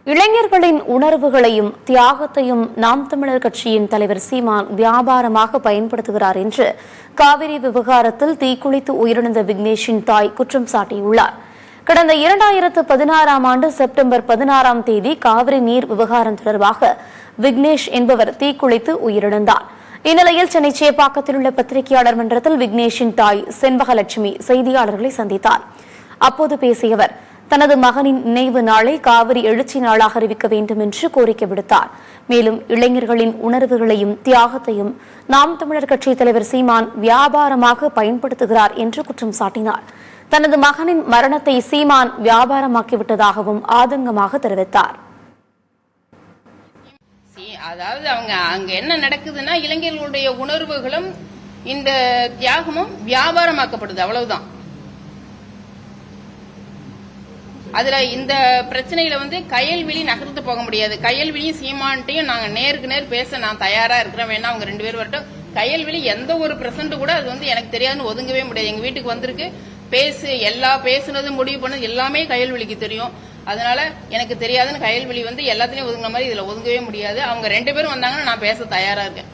இளைஞர்களின் உணர்வுகளையும் தியாகத்தையும் நாம் தமிழர் கட்சியின் தலைவர் சீமான் வியாபாரமாக பயன்படுத்துகிறார் என்று காவிரி விவகாரத்தில் தீக்குளித்து உயிரிழந்த விக்னேஷின் தாய் குற்றம் சாட்டியுள்ளார். கடந்த 2016ஆம் ஆண்டு செப்டம்பர் 16ஆம் தேதி காவிரி நீர் விவகாரம் தொடர்பாக விக்னேஷ் என்பவர் தீக்குளித்து உயிரிழந்தார். இந்நிலையில் சென்னை சேப்பாக்கத்தில் உள்ள பத்திரிகையாளர் மன்றத்தில் விக்னேஷின் தாய் செண்பகலட்சுமி செய்தியாளர்களை சந்தித்தார். அப்போது பேசிய அவர், தனது மகனின் நினைவு நாளை காவிரி எழுச்சி நாளாக அறிவிக்க வேண்டும் என்று கோரிக்கை விடுத்தார். மேலும் இளைஞர்களின் உணர்வுகளையும் தியாகத்தையும் நாம் தமிழர் கட்சி தலைவர் சீமான் வியாபாரமாக பயன்படுத்துகிறார் என்று குற்றம் சாட்டினார். தனது மகனின் மரணத்தை சீமான் வியாபாரமாக்கிவிட்டதாகவும் ஆதங்கமாக தெரிவித்தார். அதாவது அங்க என்ன நடக்குதுன்னா, இளைஞர்களுடைய உணர்வுகளும் இந்த தியாகமும் வியாபாரமாக்கப்படுது, அவ்வளவுதான். அதுல இந்த பிரச்சனையில கயல்விழி நகர்ந்து போக முடியாது. கயல்விழியும் சீமான்ட்டையும் நாங்க நேருக்கு நேர் பேச நான் தயாரா இருக்கிறேன். வேணா அவங்க 2 பேரும் வரட்டும். கயல்விழி எந்த ஒரு பிரசன்ட் கூட அது எனக்கு தெரியாதுன்னு ஒதுங்கவே முடியாது. எங்க வீட்டுக்கு வந்திருக்கு, பேசுனது முடிவு பண்ணது எல்லாமே கயல்விழிக்கு தெரியும். அதனால எனக்கு தெரியாதுன்னு கயல்விழி எல்லாத்தையும் ஒதுங்கின மாதிரி இதுல ஒதுங்கவே முடியாது. அவங்க 2 பேரும் வந்தாங்கன்னா நான் பேச தயாரா இருக்கேன்.